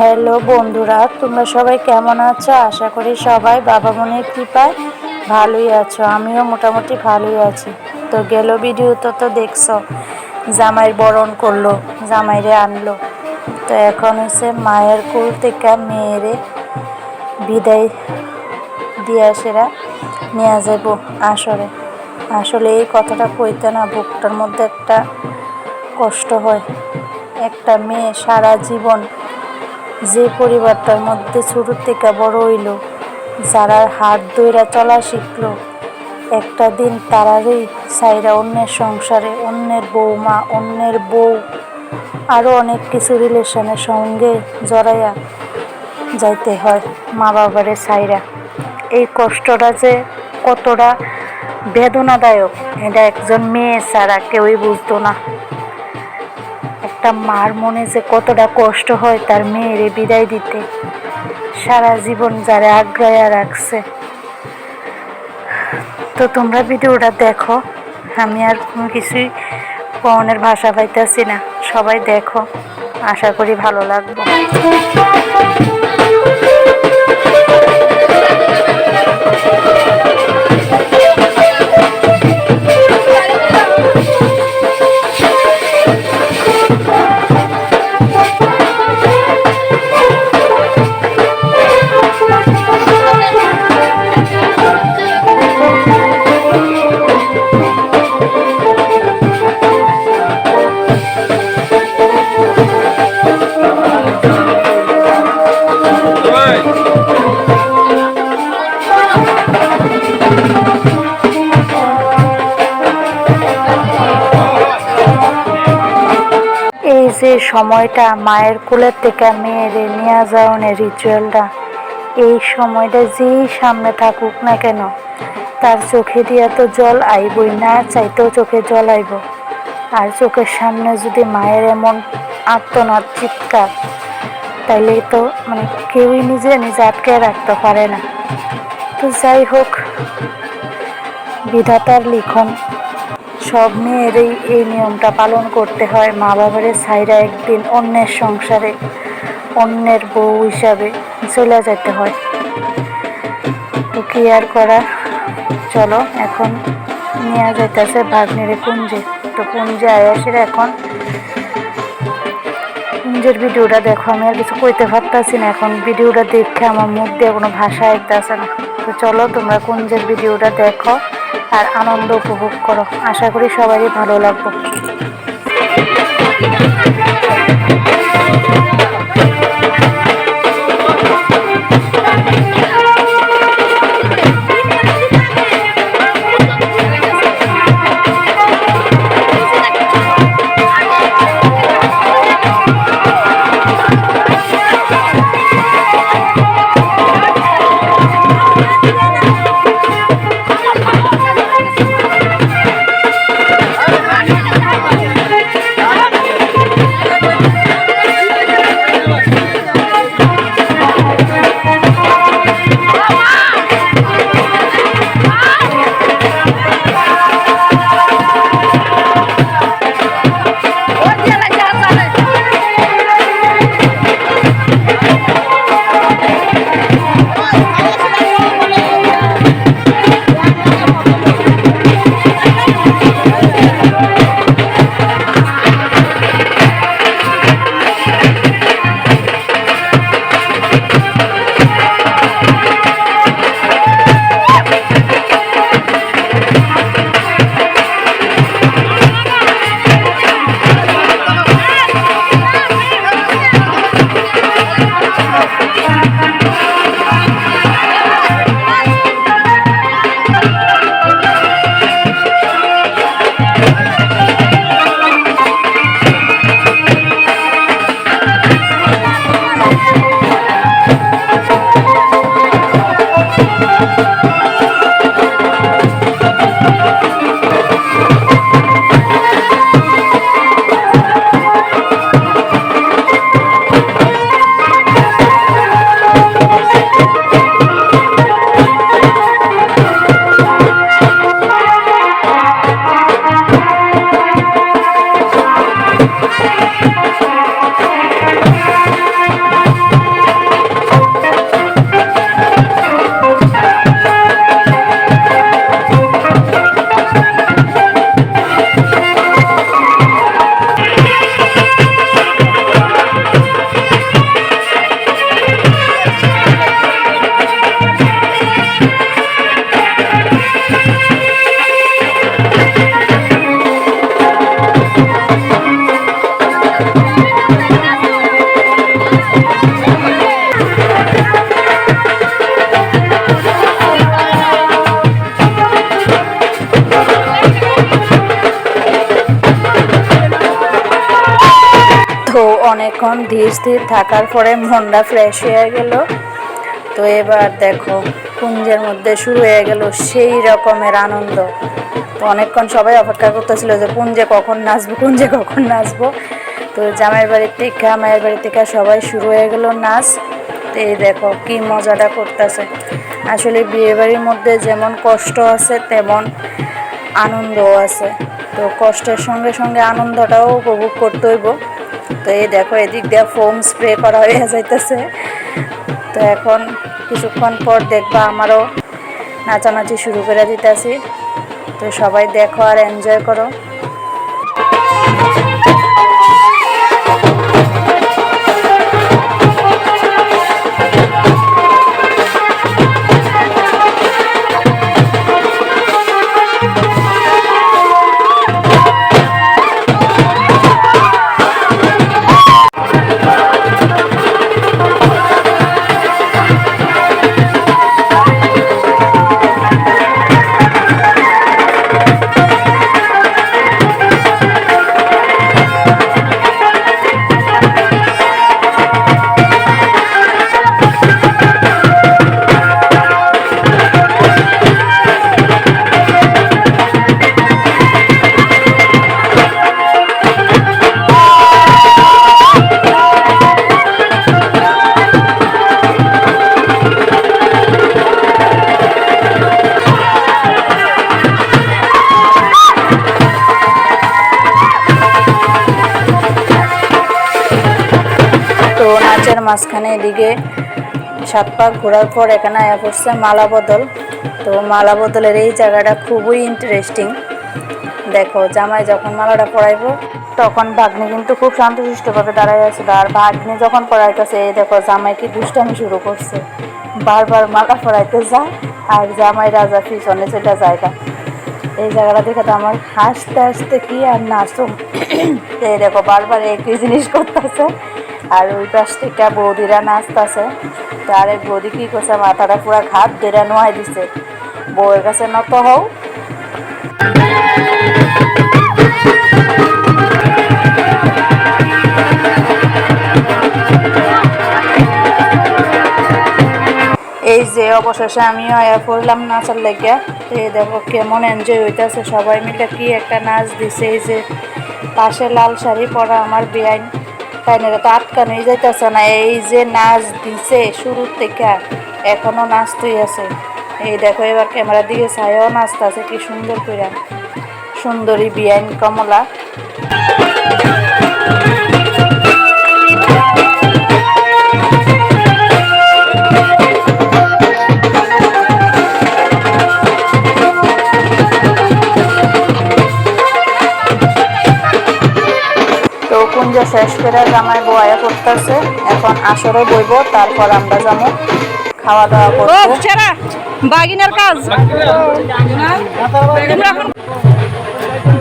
Hello বন্ধুরা, তোমরা সবাই কেমন আছো? আশা করি সবাই বাবা মনের কৃপায় ভালোই আছো। আমিও মোটামুটি ভালোই আছি। তো গেল ভিডিওতে তো দেখছো জামাইয়ের বরণ করলো, জামাইরে আনলো। তো এখন হচ্ছে মায়ের কোল থেকে মেয়েরে বিদায় দিয়ে সেরা নিয়ে যাব আসরে। আসলে এই কথাটা কইতে না বুকটার মধ্যে একটা কষ্ট হয়। একটা মেয়ে সারা জীবন যে পরিবারটার মধ্যে ছোটো থেকে বড় হইল, যারা হাত ধইরা চলা শিখলো, একটা দিন তারারই সাইরা অন্যের সংসারে অন্যের বৌমা, অন্যের বউ, আরও অনেক কিছু রিলেশনের সঙ্গে জড়াইয়া যাইতে হয় মা বাবারে সাইরা। এই কষ্টটা যে কতটা বেদনাদায়ক এটা একজন মেয়ে ছাড়া কেউই বুঝতো না। একটা মার মনে যে কতটা কষ্ট হয় তার মেয়েরে বিদায় দিতে, সারা জীবন যারা আগ্রায়া রাখছে। তো তোমরা ভিডিওটা দেখো, আমি আর কোনো কিছুই পনের ভাষা পাইতেছি না। সবাই দেখো, আশা করি ভালো লাগবে। এই যে সময়টা মায়ের কোলের থেকে মেয়েরে নিয়ে যাওয়ার রিচুয়ালটা, এই সময়টা যেই সামনে থাকুক না কেন তার চোখে দিয়া তো জল আইবই, না চাইতেও চোখে জল আইব। আর চোখের সামনে যদি মায়ের এমন আর্তনাদ চিৎকার, তাইলে তো মানে কেউই নিজে নিজে আটকে রাখতে পারে না। তো যাই হোক, বিধাতার লিখন, সব মেয়েরই এই নিয়মটা পালন করতে হয়। মা বাবারে ছাইরা একদিন অন্যের সংসারে অন্যের বউ হিসাবে চলে যেতে হয়। তো কি আর করা, চলো এখন নিয়ে যাইতেছে ভাগ্নিরে কুঞ্জে। তো কুঞ্জে আয়াসের এখন কুঞ্জের ভিডিওটা দেখো। আমি আর কিছু কইতে পারতাছি না, এখন ভিডিওটা দেখে আমার মুখ দিয়ে কোনো ভাষা আসতেছে না। তো চলো তোমরা কুঞ্জের ভিডিওটা দেখো আর আনন্দ উপভোগ করো। আশা করি সবারই ভালো লাগবে। কিছুক্ষণ ধীর স্থির থাকার পরে মনটা ফ্রেশ হয়ে গেল। তো এবার দেখো কুঞ্জের মধ্যে শুরু হয়ে গেল সেই রকমের আনন্দ। তো অনেকক্ষণ সবাই অপেক্ষা করতেছিল যে কুঞ্জে কখন নাচবো, কুঞ্জে কখন নাচবো। তো জামাইয়ের বাড়ির থেকে মায়ের বাড়ি থেকে সবাই শুরু হয়ে গেল নাচ। তো এই দেখো কি মজাটা করতেছে। আসলে বিয়েবাড়ির মধ্যে যেমন কষ্ট আছে তেমন আনন্দও আছে। তো কষ্টের সঙ্গে সঙ্গে আনন্দটাও উপভোগ করতে হইব। তো এই দেখো এদিক দিয়ে ফোম স্প্রে করা হয়ে যাইতেছে। তো এখন কিছুক্ষণ পর দেখবা আমারও নাচানাচি শুরু করে দিতেছি। তো সবাই দেখো আর এনজয় করো। তো নাচের মাঝখানে এদিকে 7 পাক ঘোরার পর এখানে আয়া পড়ছে মালা বদল। তো মালা বদলের এই জায়গাটা খুবই ইন্টারেস্টিং। দেখো জামাই যখন মালাটা পরাইব তখন ভাগ্নি কিন্তু খুব শান্তশিষ্টভাবে দাঁড়ায় আছে। আর ভাগ্নি যখন পরাইতেছে এই দেখো জামাই কি দুষ্টামি শুরু করছে, বারবার মালা পরাইতে যায় আর জামাই রাজা পিছনে সেটা জায়গা। এই জায়গাটা দেখে তো আমার হাসতে হাসতে কি আর নাচো। এই দেখো বারবার একই জিনিস করতেছে। আর ওই পাশ থেকে বৌদিরা নাচতেছে। তো আরেক বৌদি কী করছে, মাথাটা পুরো ঘাত ধরে নোয়াই দিছে, বউয়ের কাছে নত হও। এই যে অবশেষে আমিও আয়া পড়লাম নাচার লেগে। তো এই দেখো কেমন এনজয় হইতেছে, সবাই মিলে কি একটা নাচ দিছে। এই যে পাশে লাল শাড়ি পরা আমার বেআইন, তাইনেরা তো আটকানোই যাইতেছে না। এই যে নাচ দিছে শুরুর থেকে এখনো নাচতেই আছে। এই দেখো এবার ক্যামেরার দিকে ছায়াও নাচতেছে কি সুন্দর করে, সুন্দরী বেআইন কমলা। কুঞ্জ শেষ করে জামাই বউ আয়া করতেছে, এখন আসরে বইব, তারপর আমরা যাবো খাওয়া দাওয়া করতে। বাগিনার কাজ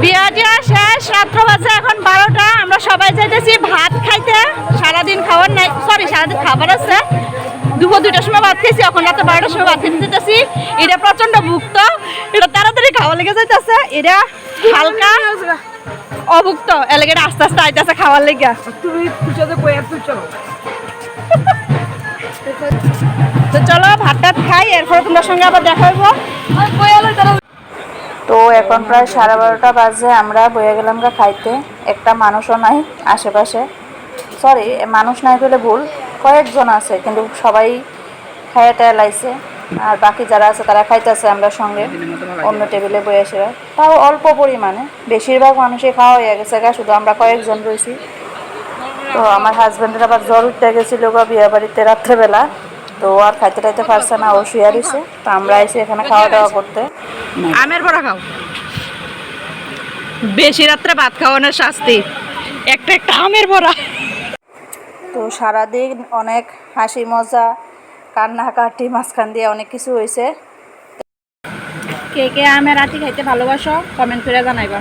বিয়া দিয়া শেষ, রাত্র বাজে এখন 12টা। আমরা সবাই যাইতেছি ভাত খাইতে। সারাদিন খাবার নাই, সরি সারাদিন খাবার আছে। দুপুর 2টার সময় ভাত খাইছি, এখন রাতে 12টার সময় ভাত খেতে যেতেছি। এটা প্রচন্ড ভুক্ত, এটা তাড়াতাড়ি খাওয়া লেগে যাইতেছে। এটা হালকা অভুক্ত এলাকায় আস্তে আস্তে আইতেছে খাওয়ার লেগে। তো চলো ভাত টাত খাই, এরপরে তোমার সঙ্গে আবার দেখা হইব। তো এখন প্রায় 12:30 বাজে, আমরা বয়ে গেলাম খাইতে। একটা মানুষও নাই আশেপাশে, সরি মানুষ নাই বলে ভুল, কয়েকজন আছে কিন্তু সবাই খাইয়ে টাইয়া লাইছে। আর বাকি যারা আছে তারা খাইতেছে আমরা সঙ্গে অন্য টেবিলে বসে, তাও অল্প পরিমাণে। বেশিরভাগ মানুষই খাওয়া হয়ে গেছে, শুধু আমরা কয়েকজন রয়েছি। তো আমার হাজব্যান্ডের আবার জ্বর উঠতে গেছিল বিয়ে বাড়িতে রাত্রেবেলা, তো আর খাইতে টাইতে পারছে না, ও শুয়ে রয়েছে। তো আমরা এসে এখানে খাওয়া দাওয়া করতে। আমের বড়া খাও, বেশি রাত্রে ভাত খাওয়ানোর শাস্তি একটা একটা আমের বড়া। তো সারাদিন অনেক হাসি মজা কান্নাকাটি মাঝখান দিয়ে অনেক কিছু হয়েছে। কে কে আমের আটি খাইতে ভালোবাসো কমেন্ট করে জানাইবা।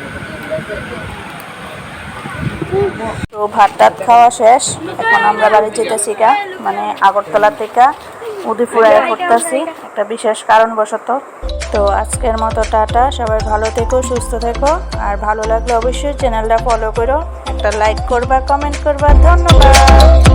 তো ভাত টাত খাওয়া শেষ, এখন আমরা বাড়ি যেতেছি মানে আগরতলা থেকে উদয়পুর করতেছি একটা বিশেষ কারণবশত। তো আজকের মতো টাটা, সবাই ভালো থেকো, সুস্থ থেকো, আর ভালো লাগলে অবশ্যই চ্যানেলটা ফলো করো, একটা লাইক করবা, কমেন্ট করবা। ধন্যবাদ।